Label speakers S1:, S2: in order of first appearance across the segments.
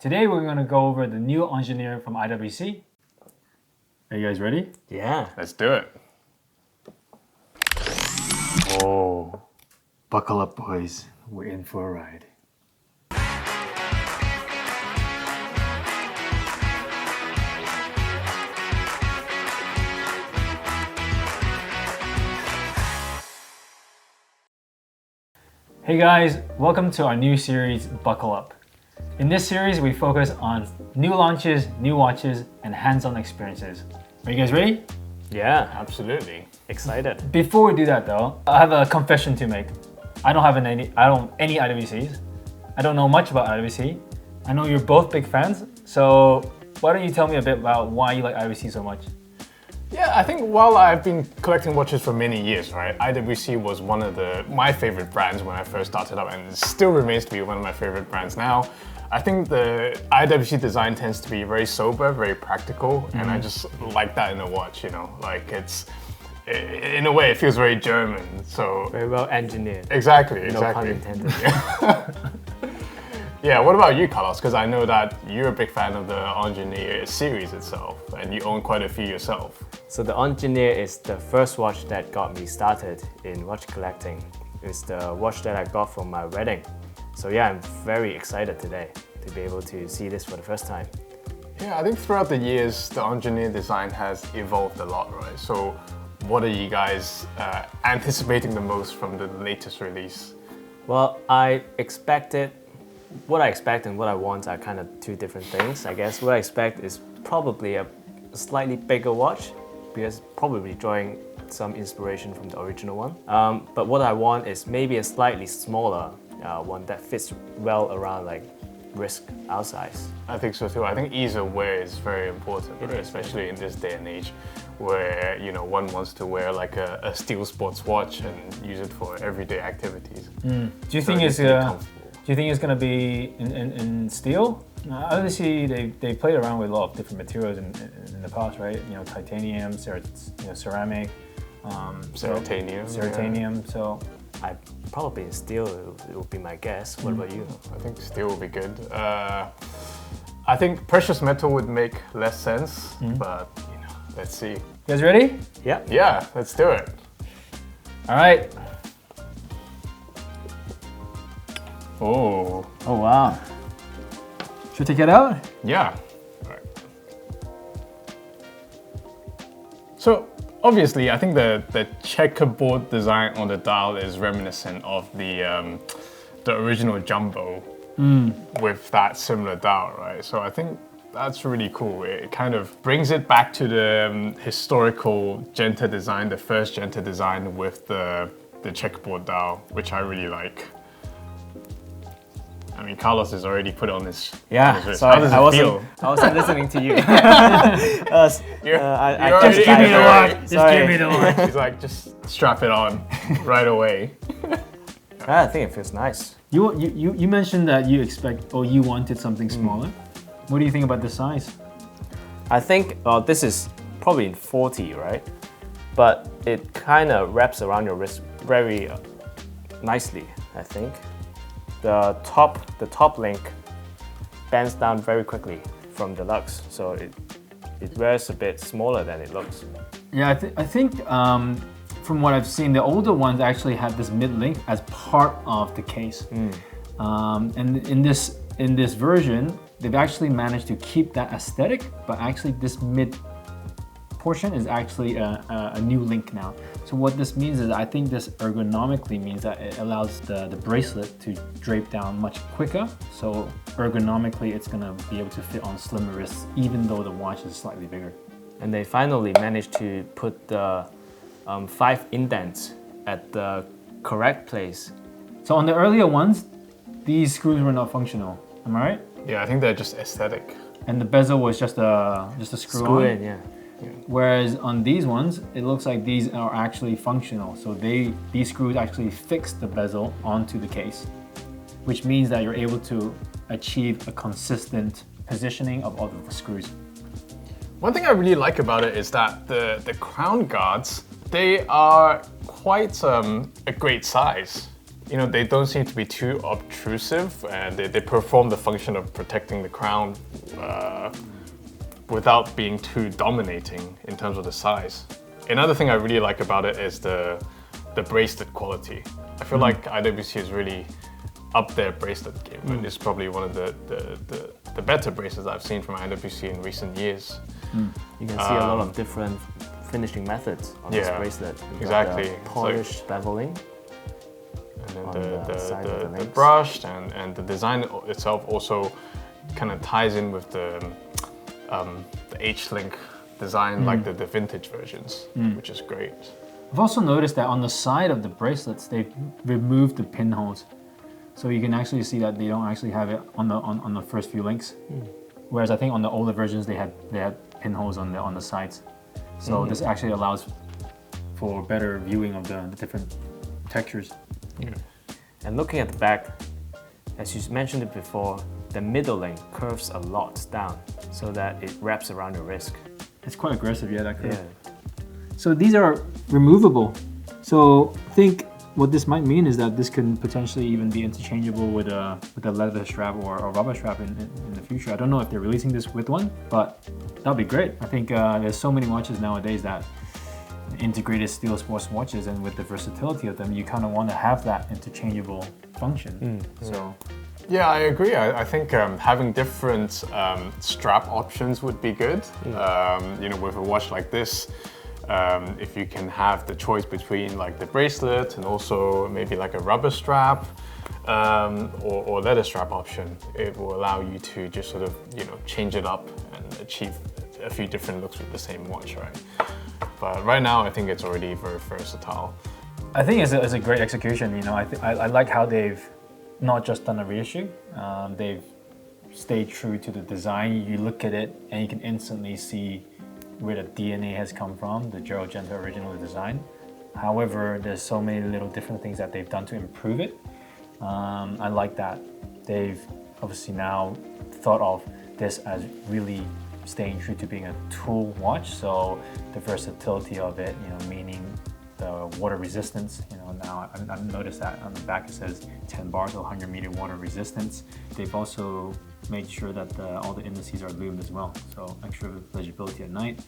S1: Today we're going to go over the new Ingenieur from IWC. Are you guys ready?
S2: Yeah.
S3: Let's do it.
S1: Oh, buckle up, boys. We're in for a ride. Hey guys, welcome to our new series, Buckle Up. In this series, we focus on new launches, new watches, and hands-on experiences. Are you guys ready?
S2: Yeah.
S3: Absolutely.
S2: Excited.
S1: Before we do that though, I have a confession to make. I don't have any IWCs. I don't know much about IWC. I know you're both big fans, so why don't you tell me a bit about why you like IWC so much?
S3: Yeah, I think while I've been collecting watches for many years, right, IWC was one of my favorite brands when I first started up, and it still remains to be one of my favorite brands now. I think the IWC design tends to be very sober, very practical, and I just like that in a watch, you know, like in a way, it feels very German, so...
S2: Very well engineered.
S3: Exactly.
S2: No pun intended.
S3: Yeah, what about you, Carlos? Because I know that you're a big fan of the Ingenieur series itself, and you own quite a few yourself.
S2: So the Ingenieur is the first watch that got me started in watch collecting. It's the watch that I got for my wedding. So yeah, I'm very excited today to be able to see this for the first time.
S3: Yeah, I think throughout the years, the Ingenieur design has evolved a lot, right? So what are you guys anticipating the most from the latest release?
S2: Well, what I expect and what I want are kind of two different things. I guess what I expect is probably a slightly bigger watch, because probably drawing some inspiration from the original one. But what I want is maybe a slightly smaller one that fits well around like wrist size.
S3: I think so too. I think ease of wear is very important, right? Especially in this day and age, where one wants to wear like a steel sports watch and use it for everyday activities.
S1: Do you think it's going to be in steel? Obviously, they played around with a lot of different materials in the past, right? Titanium, ceramic,
S3: Ceratanium.
S1: Yeah. So
S2: I probably in steel it would be my guess. What about you?
S3: I think steel would be good. I think precious metal would make less sense, but let's see.
S1: You guys ready?
S2: Yeah.
S3: Yeah, let's do it.
S1: All right.
S3: Oh.
S1: Oh wow. Should we take it out?
S3: Yeah. All right. So obviously, I think the checkerboard design on the dial is reminiscent of the original Jumbo with that similar dial, right? So I think that's really cool. It kind of brings it back to the historical Genta design, the first Genta design with the checkerboard dial, which I really like. I mean, Carlos has already put it on his wrist.
S2: Sorry,
S3: How does it feel?
S2: I wasn't listening to you.
S1: Just give me the watch. Just give me the watch.
S3: He's like, just strap it on right away.
S2: I think it feels nice.
S1: You mentioned that you wanted something smaller. What do you think about the size?
S2: I think this is probably in 40, right? But it kind of wraps around your wrist very nicely, I think. The top link bends down very quickly from the lugs, so it wears a bit smaller than it looks.
S1: Yeah, I think from what I've seen, the older ones actually have this mid link as part of the case, and in this version, they've actually managed to keep that aesthetic, but actually this mid portion is actually a new link now. So what this means is I think this ergonomically means that it allows the bracelet to drape down much quicker. So ergonomically, it's gonna be able to fit on slimmer wrists, even though the watch is slightly bigger.
S2: And they finally managed to put the 5 indents at the correct place.
S1: So on the earlier ones, these screws were not functional. Am I right?
S3: Yeah, I think they're just aesthetic.
S1: And the bezel was just a screw on.
S2: In, yeah.
S1: Whereas on these ones, it looks like these are actually functional. So these screws actually fix the bezel onto the case, which means that you're able to achieve a consistent positioning of all of the screws.
S3: One thing I really like about it is that the crown guards, they are quite a great size. they don't seem to be too obtrusive, and they perform the function of protecting the crown without being too dominating in terms of the size. Another thing I really like about it is the bracelet quality. I feel like IWC is really up their bracelet game, and it's probably one of the better bracelets I've seen from IWC in recent years.
S2: You can see a lot of different finishing methods on this bracelet. You've got the polished beveling,
S3: and then the brushed and the design itself also kind of ties in with the H-link design, like the vintage versions, which is great.
S1: I've also noticed that on the side of the bracelets, they've removed the pinholes. So you can actually see that they don't actually have it on the first few links. Whereas I think on the older versions, they had pinholes on the sides. So this actually allows for better viewing of the different textures.
S2: And looking at the back, as you mentioned it before, the middle link curves a lot down so that it wraps around your wrist.
S1: It's quite aggressive, that curve. So these are removable. So I think what this might mean is that this can potentially even be interchangeable with a leather strap or a rubber strap in the future. I don't know if they're releasing this with one, but that'd be great. I think there's so many watches nowadays that integrated steel sports watches, and with the versatility of them, you kind of want to have that interchangeable function. So.
S3: Yeah, I agree. I think having different strap options would be good. With a watch like this, if you can have the choice between like the bracelet and also maybe like a rubber strap or leather strap option, it will allow you to just sort of change it up and achieve a few different looks with the same watch, right? But right now, I think it's already very versatile.
S1: I think it's a great execution. I like how they've not just done a reissue. They've stayed true to the design. You look at it and you can instantly see where the DNA has come from, the Gerald Genta original design. However, there's so many little different things that they've done to improve it. I like that. They've obviously now thought of this as really staying true to being a tool watch. So the versatility of it, meaning the water resistance, now I've noticed that on the back it says 10 bar, so 100 meter water resistance. They've also made sure that all the indices are lubed as well, so extra legibility at night.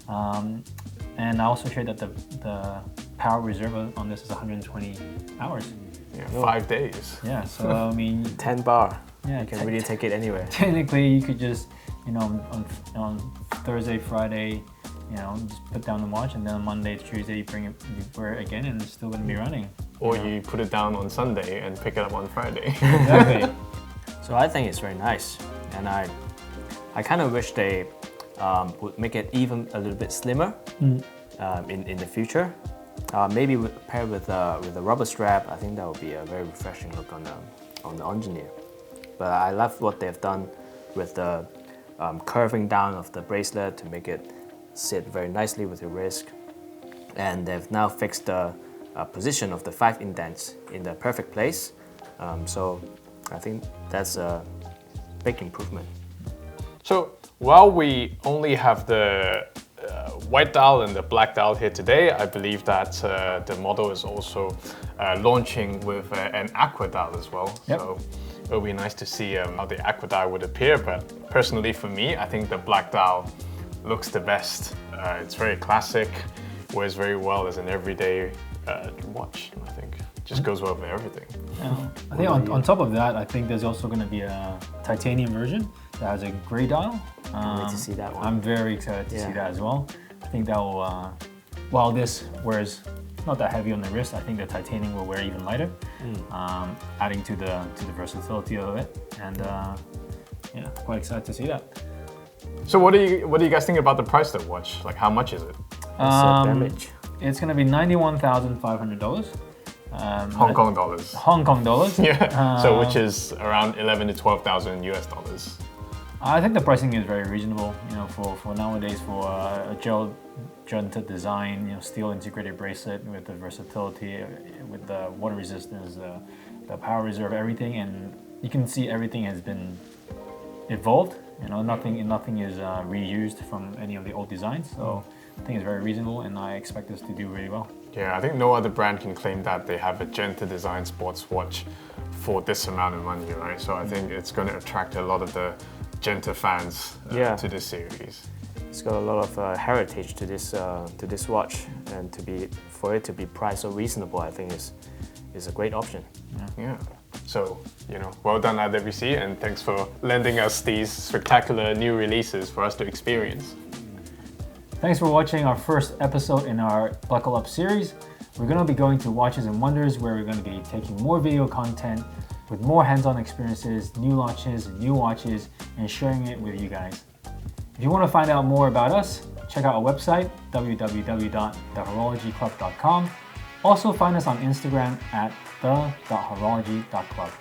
S1: And I also shared that the power reserve on this is 120 hours.
S3: Yeah, 5 days.
S1: Yeah, so I mean
S2: 10 bar.
S1: Yeah,
S2: you can really take it anywhere.
S1: Technically, you could just on Thursday, Friday, just put down the watch, and then on Monday, Tuesday, you wear it again, and it's still going to be running.
S3: Or you put it down on Sunday and pick it up on Friday.
S1: Exactly.
S2: So I think it's very nice, and I kind of wish they would make it even a little bit slimmer in the future. Maybe paired with a rubber strap. I think that would be a very refreshing look on the Ingenieur. But I love what they've done with the curving down of the bracelet to make it sit very nicely with your wrist. And they've now fixed the position of the 5 indents in the perfect place. So I think that's a big improvement. So
S3: while we only have the white dial and the black dial here today, I believe that the model is also launching with an aqua dial as well.
S1: Yep.
S3: So it'll be nice to see how the aqua dial would appear, but personally for me, I think the black dial looks the best. It's very classic, wears very well as an everyday watch, I think. Just goes well with everything.
S1: Yeah. I think on top of that, I think there's also going to be a titanium version that has a gray dial.
S2: Can't wait to see that one.
S1: I'm very excited to see that as well. I think that will, while this wears not that heavy on the wrist, I think the titanium will wear even lighter, adding to the versatility of it. And yeah, quite excited to see that.
S3: So what do you guys think about the price of the watch? Like, how much is it?
S1: It's going to be $91,500.
S3: Hong Kong dollars.
S1: Hong Kong dollars.
S3: Yeah. So which is around 11 to 12,000 US dollars.
S1: I think the pricing is very reasonable. For nowadays, for a gel Genta design, steel integrated bracelet with the versatility, with the water resistance, the power reserve, everything, and you can see everything has been evolved. Nothing is reused from any of the old designs. So I think it's very reasonable, and I expect this to do really well.
S3: Yeah, I think no other brand can claim that they have a Genta design sports watch for this amount of money, right? So I think it's going to attract a lot of the Genta fans to this series.
S2: It's got a lot of heritage to this watch, and for it to be priced so reasonable, I think is a great option.
S3: Yeah. So, well done IWC, and thanks for lending us these spectacular new releases for us to experience.
S1: Thanks for watching our first episode in our Buckle Up series. We're going to be going to Watches and Wonders, where we're going to be taking more video content with more hands-on experiences, new launches, and new watches, and sharing it with you guys. If you want to find out more about us, check out our website, www.thehorologyclub.com. Also find us on Instagram at the.horology.club.